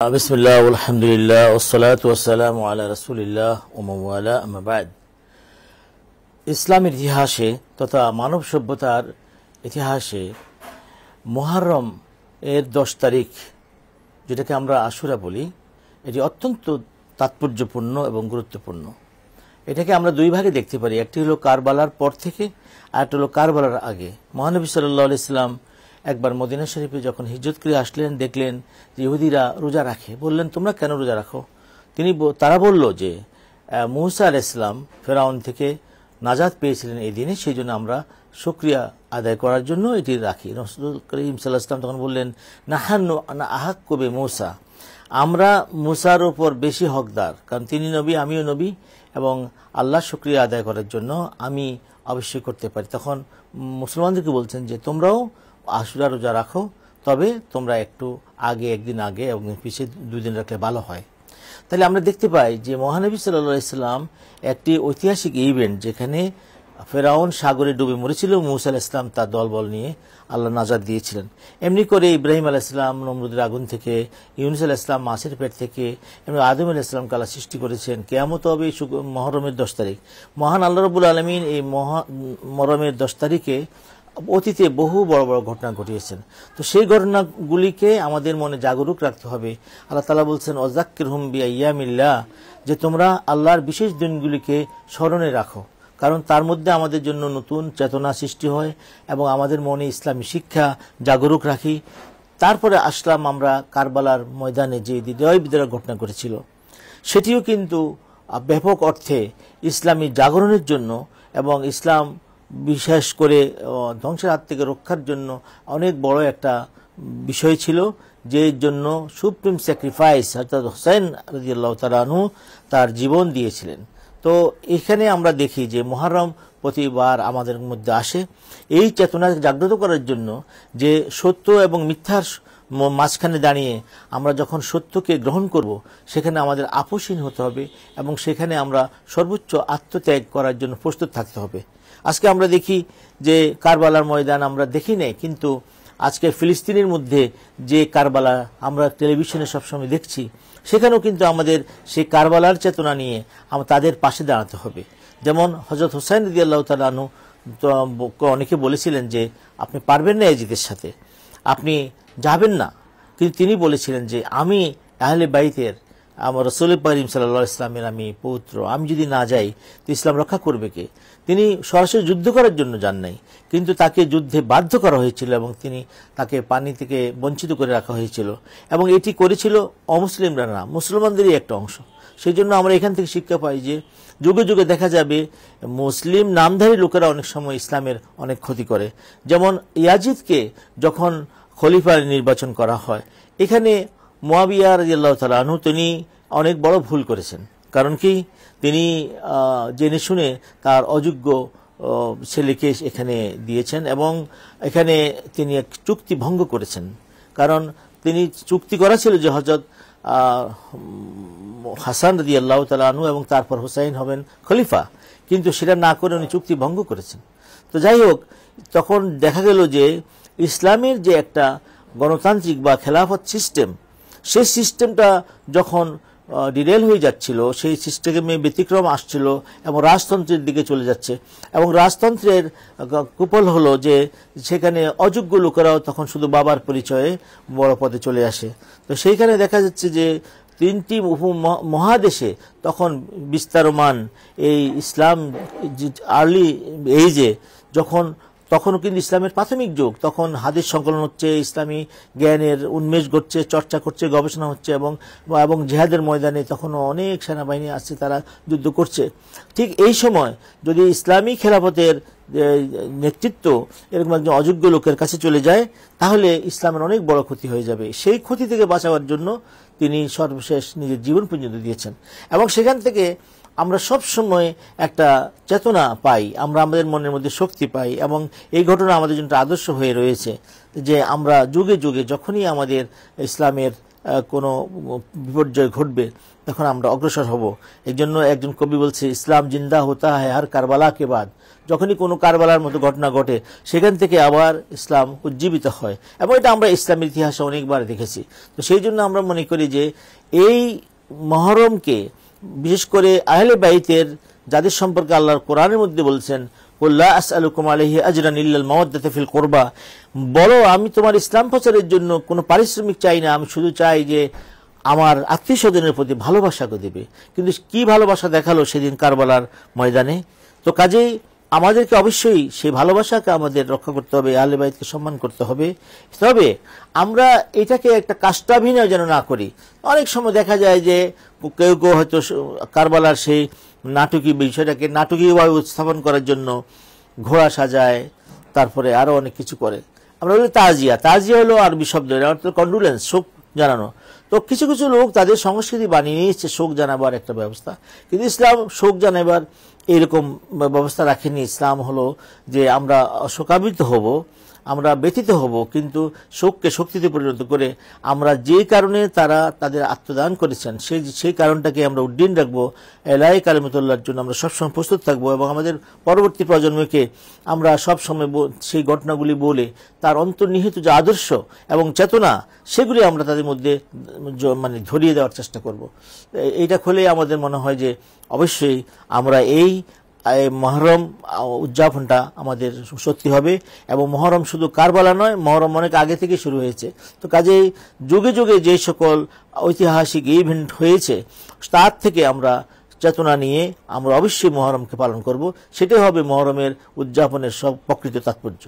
বিসমিল্লাহ আলহামদুলিল্লাহ ওয়াসসালাতু ওয়াসসালামু আলা রাসূলিল্লাহ ওয়া মান ওয়ালা আম্মা বা'দ। ইসলামের ইতিহাসে তথা মানব সভ্যতার ইতিহাসে মুহররম এর 10 তারিখ, যেটাকে আমরা আশুরা বলি, এটি অত্যন্ত তাৎপর্যপূর্ণ এবং গুরুত্বপূর্ণ। এটাকে আমরা দুই ভাগে দেখতে পারি, একটি হলো কারবালার পর থেকে, আর একটা হলো কারবালার আগে। মহানবী সাল্লাল্লাহু আলাইহি সাল্লাম একবার মদিনা শরীফে যখন হিজরত করে আসলেন, দেখলেন যে ইহুদিরা রোজা রাখে। বললেন, তোমরা কেন রোজা রাখো? তারা বলল যে মূসা আলাইহিস সালাম ফেরাউন থেকে নাজাত পেয়েছিলেন এই দিনে, সেই জন্য আমরা শুকরিয়া আদায় করার জন্য এটি রাখি। রাসূল করিম সাল্লাল্লাহু আলাইহি ওয়াসাল্লাম তখন বললেন, নাহান্নু আনা আহাক্কু বিমূসা, আমরা মূসার উপর বেশি হকদার, কারণ তিনি নবী, আমিও নবী, এবং আল্লাহ শুকরিয়া আদায় করার জন্য আমি অবশ্যই করতে পারি। তখন মুসলমানদেরকে বলছেন যে তোমরাও আশুরা রোজা রাখো, তবে তোমরা একটু আগে, একদিন আগে এবং পিছিয়ে 2 দিন রাখলে ভালো হয়। তাহলে আমরা দেখতে পাই যে মহানবী সাল্লাল্লাহু আলাইহি সাল্লাম একটি ঐতিহাসিক ইভেন্ট, যেখানে ফেরাউন সাগরে ডুবে মরেছিল, মূসা আলাইহিস সালাম তার দলবল নিয়ে আল্লাহ নাজাত দিয়েছিলেন। এমনি করে ইব্রাহিম আলাইহিস সালাম নমরুদের আগুন থেকে, ইউনূস আলাইহিস সালাম মাছের পেট থেকে, এবং আদম আলাইহিস সালামকে আল্লাহ সৃষ্টি করেছেন। কিয়ামত হবে এই মুহররমের 10 তারিখ। মহান আল্লাহ রাব্বুল আলামিন এই মুহররমের 10 তারিখে অতীতে বহু বড় বড় ঘটনা ঘটিয়েছেন। তো সেই ঘটনাগুলিকে আমাদের মনে জাগরুক রাখতে হবে। আল্লাহ তাআলা বলছেন, ওয়াযাক্কিরহুম বিআইয়ামিল্লাহ, যে তোমরা আল্লাহর বিশেষ দিনগুলিকে স্মরণে রাখো, কারণ তার মধ্যে আমাদের জন্য নতুন চেতনা সৃষ্টি হয় এবং আমাদের মনে ইসলামী শিক্ষা জাগরুক রাখি। তারপরে আসলাম আমরা কারবালার ময়দানে যে হৃদয় বিদারক ঘটনা ঘটেছিল, সেটিও কিন্তু ব্যাপক অর্থে ইসলামী জাগরণের জন্য এবং ইসলাম বিশেষ করে ধ্বংসের হাত থেকে রক্ষার জন্য অনেক বড় একটা বিষয় ছিল, যে জন্য সুপ্রিম স্যাক্রিফাইস হযরত হুসাইন রাদিয়াল্লাহু তাআলা আনহু তার জীবন দিয়েছিলেন। তো এখানে আমরা দেখি যে মুহররম প্রতিবার আমাদের মধ্যে আসে এই চেতনা জাগ্রত করার জন্য, যে সত্য এবং মিথ্যার মাঝখানে দাঁড়িয়ে আমরা যখন সত্যকে গ্রহণ করব, সেখানে আমাদের আপোষহীন হতে হবে এবং সেখানে আমরা সর্বোচ্চ আত্মত্যাগ করার জন্য প্রস্তুত থাকতে হবে। আজকে আমরা দেখি যে কারবালার ময়দান আমরা দেখি নাই, কিন্তু আজকে ফিলিস্তিনের মধ্যে যে কারবালা আমরা টেলিভিশনে সবসময় দেখছি, সেখানেও কিন্তু আমাদের সেই কারবালার চেতনা নিয়ে তাদের পাশে দাঁড়াতে হবে। যেমন হযরত হুসাইন রাদিয়াল্লাহু তাআলা আনহু অনেকে বলেছিলেন যে আপনি পারবেন না ইয়াজিদের সাথে, আপনি যাবেন না, কিন্তু তিনি বলেছিলেন যে আমি আহলে বাইতের, আমার রাসূল করিম সাল্লাল্লাহু আলাইহি ওয়াসাল্লামের আমি পৌত্র, আমি যদি না যাই তো ইসলাম রক্ষা করবে কে? তিনি সরাসরি যুদ্ধ করার জন্য যান নাই, কিন্তু তাকে যুদ্ধে বাধ্য করা হয়েছিল এবং তাকে পানি থেকে বঞ্চিত করে রাখা হয়েছিল, এবং এটি করেছিল অমুসলিমরা না, মুসলমানদেরই একটা অংশ। সেই জন্য আমরা এখান থেকে শিক্ষা পাই যে যুগে যুগে দেখা যাবে মুসলিম নামধারী লোকেরা অনেক সময় ইসলামের অনেক ক্ষতি করে। যেমন ইয়াজিদকে যখন খলিফা নির্বাচন করা হয়, এখানে মুয়াবিয়া রাদিয়াল্লাহু তাআলা আনহু তিনি অনেক বড় ভুল করেছেন। কারণ কি? তিনি জেনে শুনে তার অযোগ্য ছেলেকে এখানে দিয়েছেন এবং এখানে তিনি এক চুক্তি ভঙ্গ করেছেন। কারণ তিনি চুক্তি করা ছিল যে হযরত হাসান রাদিয়াল্লাহু তাআলা আনহু এবং তারপর হুসাইন হবেন খলিফা, কিন্তু সেটা না করে উনি চুক্তি ভঙ্গ করেছেন। তো যাই হোক, তখন দেখা গেল যে ইসলামের যে একটা গণতান্ত্রিক বা খেলাফত সিস্টেম, সেই সিস্টেমটা যখন ডিরেল হয়ে যাচ্ছিল, সেই সিস্টেমে ব্যতিক্রম আসছিল এবং রাজতন্ত্রের দিকে চলে যাচ্ছে, এবং রাজতন্ত্রের কুফল হলো যে সেখানে অযোগ্য লোকেরাও তখন শুধু বাবার পরিচয়ে বড় পদে চলে আসে। তো সেইখানে দেখা যাচ্ছে যে 3টি মহাদেশে তখন বিস্তারমান এই ইসলাম আর্লি এইজে, তখনও কিন্তু ইসলামের প্রাথমিক যুগ, তখন হাদিস সংকলন হচ্ছে, ইসলামী জ্ঞানের উন্মেষ ঘটছে, চর্চা করছে, গবেষণা হচ্ছে, এবং জিহাদের ময়দানে তখনও অনেক সেনাবাহিনী আসছে, তারা যুদ্ধ করছে। ঠিক এই সময় যদি ইসলামী খেলাফতের নেতৃত্ব এরকম একজন অযোগ্য লোকের কাছে চলে যায়, তাহলে ইসলামের অনেক বড় ক্ষতি হয়ে যাবে। সেই ক্ষতি থেকে বাঁচাবার জন্য তিনি সর্বশেষ নিজের জীবন পর্যন্ত দিয়েছেন, এবং সেখান থেকে আমরা সব সময় একটা চেতনা পাই, আমরা আমাদের মনের মধ্যে শক্তি পাই, এবং এই ঘটনা আমাদের জন্য আদর্শ হয়ে রয়েছে যে আমরা যুগে যুগে যখনই আমাদের ইসলামের কোনো বিপর্যয় ঘটবে তখন আমরা অগ্রসর হব। এই জন্য একজন কবি বলছে, ইসলাম জিন্দা হতা হ্যায় হর কারবালা কে বাদ। যখনই কোনো কারবালার মতো ঘটনা ঘটে সেখান থেকে আবার ইসলাম উজ্জীবিত হয়, এবং এটা আমরা ইসলামের ইতিহাসে অনেকবার দেখেছি। তো সেই জন্য আমরা মনে করি যে এই মহরমকে, বিশেষ করে আহলে বাইতের যাদের সম্পর্কে আল্লাহর কোরআনের মধ্যে বলছেন, কুল্লা আসআলুকুম আলাইহি আজরান ইল্লাল মাওয়াদ্দাতা ফিল কুরবা, বলো আমি তোমার ইসলাম প্রচারের জন্য কোনো পারিশ্রমিক চাই না, আমি শুধু চাই যে আমার আত্মীয় স্বজনের প্রতি ভালোবাসাকে দেবে। কিন্তু কি ভালোবাসা দেখালো সেদিন কারবালার ময়দানে। তো কাজেই আমাদেরকে অবশ্যই সেই ভালোবাসাকে আমাদের রক্ষা করতে হবে, আহলে বাইতকে সম্মান করতে হবে। তবে আমরা এটাকে একটা কাষ্টাভিনয় যেন না করি। অনেক সময় দেখা যায় যে কেউ কেউ হয়তো কারবালার সেই নাটকীয় বিষয়টাকে নাটকীয়ভাবে উপস্থাপন করার জন্য ঘোড়া সাজায়, তারপরে আরো অনেক কিছু করে। আমরা বলি তাজিয়া, তাজিয়া হলো আরবি শব্দ, এটা অর্থ কন্ডোলেন্স, শোক জানানো। তো কিছু কিছু লোক তাদের সংস্কৃতি বানিয়ে নিয়েছে শোক জানাবার একটা ব্যবস্থা, কিন্তু ইসলাম শোক জানাবার এরকম ব্যবস্থা রাখেনি। ইসলাম হলো যে আমরা শোকাবিত হব, আমরা ব্যথিত হব, কিন্তু শোককে শক্তিতে পরিণত করে আমরা যে কারণে তারা তাদের আত্মদান করেছেন সেই কারণটাকে আমরা উড্ডীন রাখবো, এলাই কালিমাতুল্লাহর জন্য আমরা সবসময় প্রস্তুত থাকবো, এবং আমাদের পরবর্তী প্রজন্মকে আমরা সবসময় সেই ঘটনাগুলি বলে তার অন্তর্নিহিত যে আদর্শ এবং চেতনা সেগুলি আমরা তাদের মধ্যে মানে ধরিয়ে দেওয়ার চেষ্টা করব। এইটা খুলে আমাদের মনে হয় যে অবশ্যই আমরা এই মহরম উদযাপনটা আমাদের সত্যি হবে। এবং মহরম শুধু কারবালা নয়, মহরম অনেক আগে থেকে শুরু হয়েছে। তো কাজেই যুগে যুগে যে সকল ঐতিহাসিক ইভেন্ট হয়েছে তার থেকে আমরা চেতনা নিয়ে আমরা অবশ্যই মহরমকে পালন করব। সেটাই হবে মহরমের উদযাপনের সব প্রকৃত তাৎপর্য।